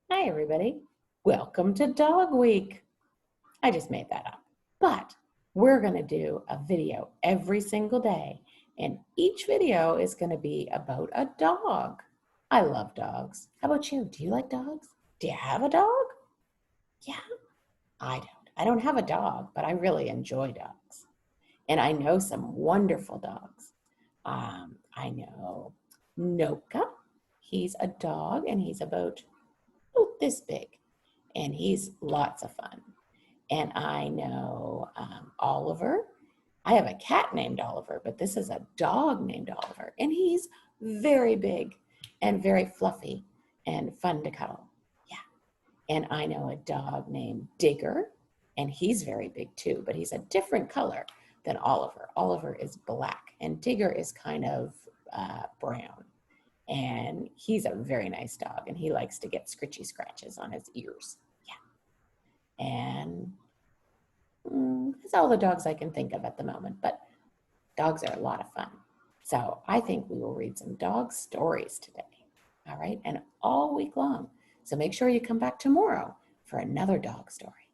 Hi, everybody. Welcome to Dog Week. I just made that up. But we're going to do a video every single day, and each video is going to be about a dog. I love dogs. How about you? Do you like dogs? Do you have a dog? Yeah, I don't. I don't have a dog, but I really enjoy dogs. And I know some wonderful dogs. I know Noka. He's a dog, and he's about this big, and he's lots of fun. And I know Oliver. I have a cat named Oliver, but this is a dog named Oliver, and he's very big and very fluffy and fun to cuddle. Yeah. And I know a dog named Digger, and he's very big too, but he's a different color than Oliver. Oliver is black, and Digger is kind of brown. And he's a very nice dog, and he likes to get scritchy scratches on his ears. Yeah. And that's all the dogs I can think of at the moment, but dogs are a lot of fun. So I think we will read some dog stories today. All right, and all week long. So make sure you come back tomorrow for another dog story.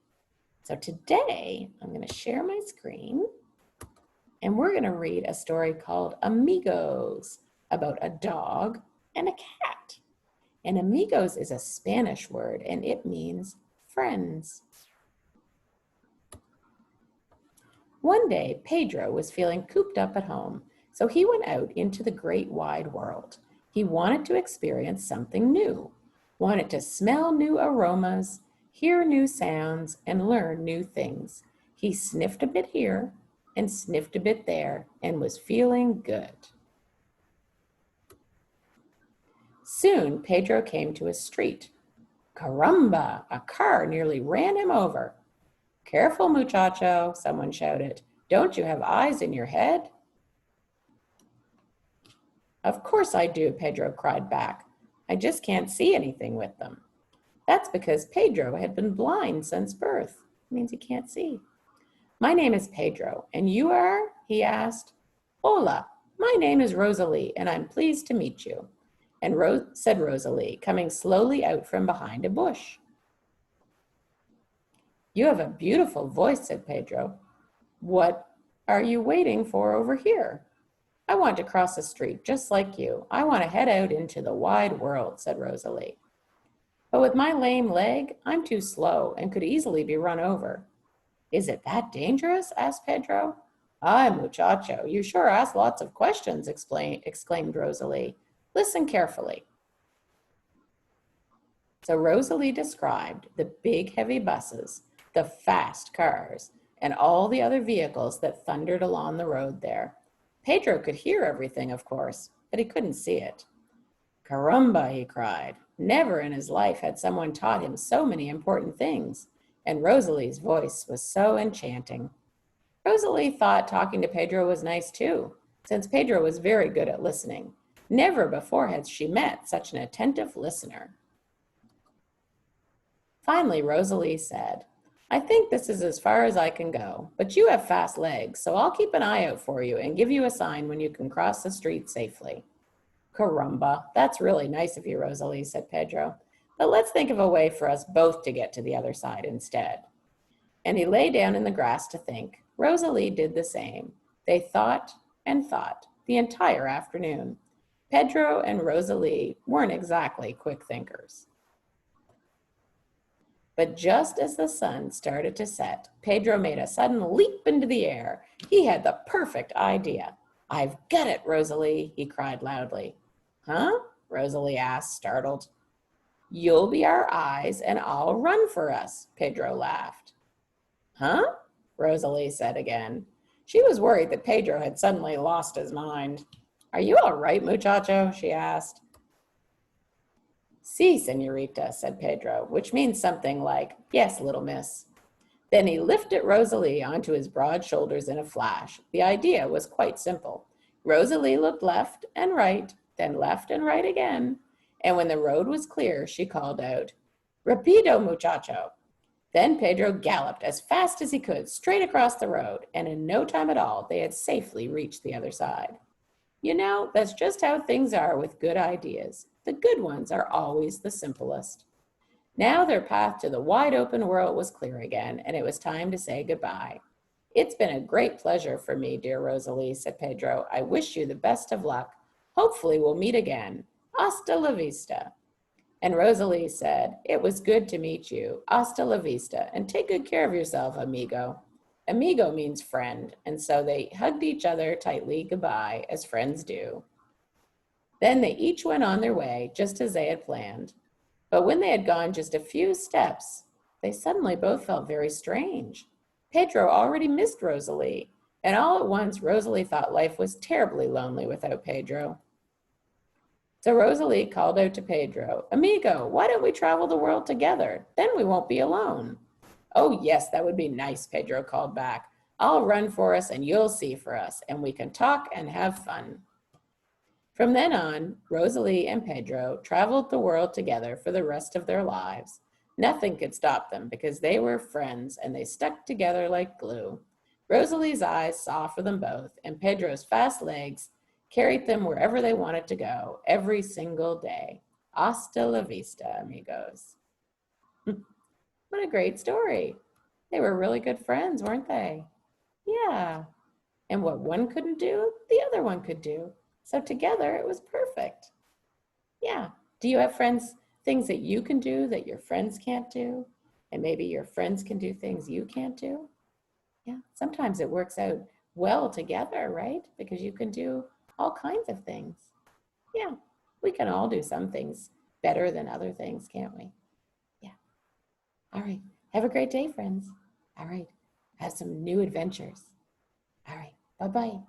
So today I'm going to share my screen, and we're going to read a story called Amigos, about a dog and a cat. And amigos is a Spanish word, and it means friends. One day, Pedro was feeling cooped up at home, so he went out into the great wide world. He wanted to experience something new, wanted to smell new aromas, hear new sounds, and learn new things. He sniffed a bit here and sniffed a bit there and was feeling good. Soon, Pedro came to a street. Caramba! A car nearly ran him over. Careful, muchacho, someone shouted. Don't you have eyes in your head? Of course I do, Pedro cried back. I just can't see anything with them. That's because Pedro had been blind since birth. It means he can't see. My name is Pedro, and you are? He asked. Hola, my name is Rosalie, and I'm pleased to meet you. And said Rosalie, coming slowly out from behind a bush. You have a beautiful voice, said Pedro. What are you waiting for over here? I want to cross the street just like you. I want to head out into the wide world, said Rosalie. But with my lame leg, I'm too slow and could easily be run over. Is it that dangerous? Asked Pedro. Ay, muchacho, you sure ask lots of questions, exclaimed Rosalie. Listen carefully. So Rosalie described the big heavy buses, the fast cars, and all the other vehicles that thundered along the road there. Pedro could hear everything, of course, but he couldn't see it. Caramba, he cried. Never in his life had someone taught him so many important things, and Rosalie's voice was so enchanting. Rosalie thought talking to Pedro was nice too, since Pedro was very good at listening. Never before had she met such an attentive listener. Finally, Rosalie said, I think this is as far as I can go, but you have fast legs, so I'll keep an eye out for you and give you a sign when you can cross the street safely. Caramba, that's really nice of you, Rosalie, said Pedro, but let's think of a way for us both to get to the other side instead. And he lay down in the grass to think. Rosalie did the same. They thought and thought the entire afternoon. Pedro and Rosalie weren't exactly quick thinkers. But just as the sun started to set, Pedro made a sudden leap into the air. He had the perfect idea. I've got it, Rosalie, he cried loudly. Huh? Rosalie asked, startled. You'll be our eyes and I'll run for us, Pedro laughed. Huh? Rosalie said again. She was worried that Pedro had suddenly lost his mind. Are you all right, muchacho? She asked. Si, senorita, said Pedro, which means something like, yes, little miss. Then he lifted Rosalie onto his broad shoulders in a flash. The idea was quite simple. Rosalie looked left and right, then left and right again. And when the road was clear, she called out, Rapido, muchacho. Then Pedro galloped as fast as he could straight across the road, and in no time at all, they had safely reached the other side. You know, that's just how things are with good ideas. The good ones are always the simplest. Now their path to the wide open world was clear again, and it was time to say goodbye. It's been a great pleasure for me, dear Rosalie, said Pedro. I wish you the best of luck. Hopefully we'll meet again. Hasta la vista. And Rosalie said, it was good to meet you. Hasta la vista. And take good care of yourself, amigo. Amigo means friend, and so they hugged each other tightly goodbye, as friends do. Then they each went on their way, just as they had planned. But when they had gone just a few steps, they suddenly both felt very strange. Pedro already missed Rosalie, and all at once Rosalie thought life was terribly lonely without Pedro. So Rosalie called out to Pedro, Amigo, why don't we travel the world together? Then we won't be alone. Oh, yes, that would be nice, Pedro called back. I'll run for us and you'll see for us, and we can talk and have fun. From then on, Rosalie and Pedro traveled the world together for the rest of their lives. Nothing could stop them because they were friends and they stuck together like glue. Rosalie's eyes saw for them both, and Pedro's fast legs carried them wherever they wanted to go every single day. Hasta la vista, amigos. What a great story. They were really good friends, weren't they? Yeah. And what one couldn't do, the other one could do. So together it was perfect. Yeah. Do you have friends, things that you can do that your friends can't do? And maybe your friends can do things you can't do? Yeah. Sometimes it works out well together, right? Because you can do all kinds of things. Yeah. We can all do some things better than other things, can't we? Yeah. All right. Have a great day, friends. All right. Have some new adventures. All right. Bye-bye.